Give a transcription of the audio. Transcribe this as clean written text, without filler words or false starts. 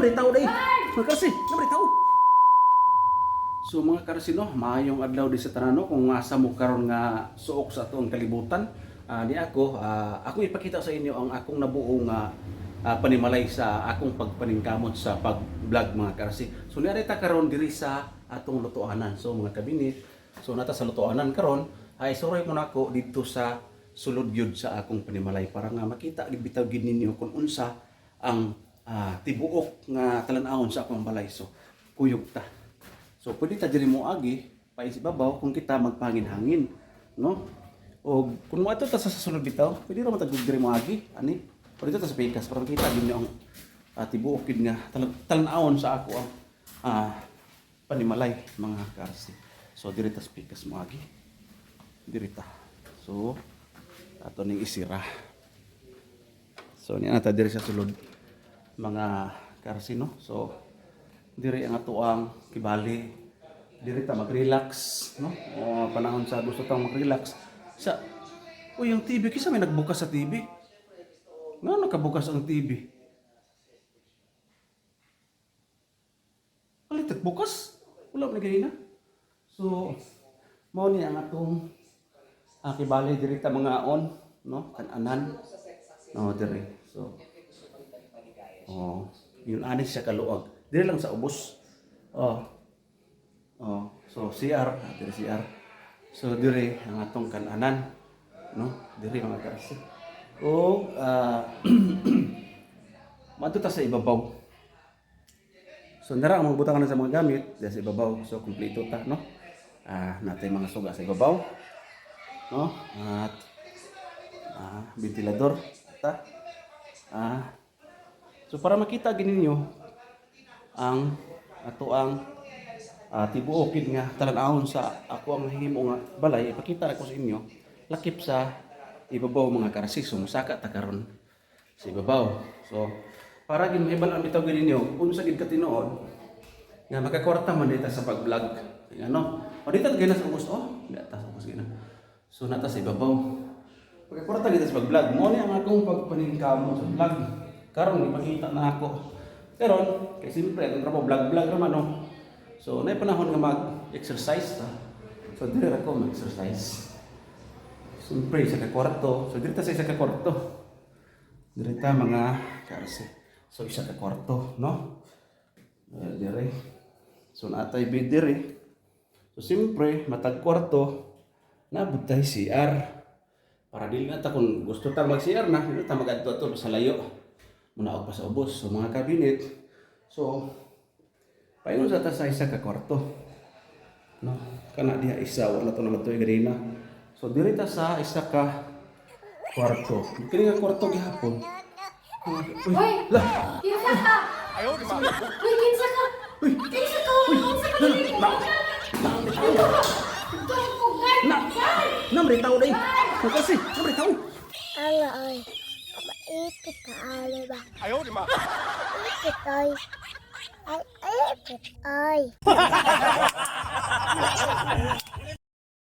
Nabritaw day. Mga karsi, nabritaw. So mga karsino, maayong adlaw di sa tanano kung asa mo karon nga suok sa atong kalibutan. Ni ako, ako ipakita sa inyo ang akong nabuong panimalay sa akong pagpaningkamot sa pag-vlog mga karsi. So niarita karon diri sa atong lutuanan. So mga kabinit, so nata sa lutuanan karon ay suroy mo nako dito sa sulod gyud sa akong panimalay para nga makita bitaw gid ninyo kung unsa ang tibuok nga talan-ahon sa akong balay. So kuyog ta. So pwede ta diri mo agi paisibabaw kung kita magpangin-hangin, no? O kung mo ato ta sa sulod bitaw, pwede ra man ta diri mo agi ani. Pwede ta sa pikas para makita ninyo ang tibuok gid nga talan-ahon sa ako ang panimalay mga karsi. So diri ta sa pikas mo agi. Diri ta. So ato ning isira. So niya ta diri sa sulod mga karsi, no? So diri ang ato ang kibali, diri ta mag-relax, no? O panahon sa gusto tang mag-relax sa yung TV kisa may nagbukas sa TV. Nga nakabukas ang TV? Alitat bukas? Wala man ganina. So mao ni ang atong kibali diri ta mga on, no? Kananan. No, diri. So yun anis siya kaluag. Dili lang sa ubos. So CR, diri CR. So diri ang atong kananan, no? Diri mga karsi. O madto ta sa ibabaw. So nara ang magbutang na sa mga gamit diri sa ibabaw. So kumpleto ta, no? Natay mga suga sa ibabaw. No? At ventilador ta. So para makita gid ninyo ang ato ang tibuokid nga talan-ahon sa ako ang himo nga balay, ipakita ko sa inyo lakip sa ibabaw mga karsi. So musaka ta karon sa ibabaw. So para gid mahibal ang bitaw gid ninyo unsa gid ka tinuod nga makakwarta man dito sa pag-vlog. Ano? O dito gina sa ubos data sa ubos gina. So nata sa ibabaw. Makakwarta gid sa pag-vlog. Mo ni ang akong pagpaningkamot sa vlog. Karon ipakita na ako. Karon kay siyempre ang trabaho vlog raman, no. So nay panahon nga mag-exercise ta. So dire ra ko mag-exercise. Siyempre sa kwarto. So dire ta sa isa ka kwarto. Dire ta mga karse. So isa ka kwarto, no. Dire. So natay bed dire. So siyempre matag kwarto na butay CR. Para dili na ta kung gusto ta mag-CR na, dili ta magadto sa layo. Muna ako pa sa ubos. So mga kabinet, so paingon sa ta sa isa ka kwarto, no? Kana diha isa wala to naman to ganina. So diri ta sa isa ka kwarto. Kini nga kwarto gihapon. Uy, kinsa ka? Ayaw di ma. Uy, kinsa ka? Kinsa ka? Kinsa ka? Nabritaw day. Kasi nabritaw. Ala ay. Ipit ka ala ba? Ayaw di ma. Ipit ay. Ay, ipit ay.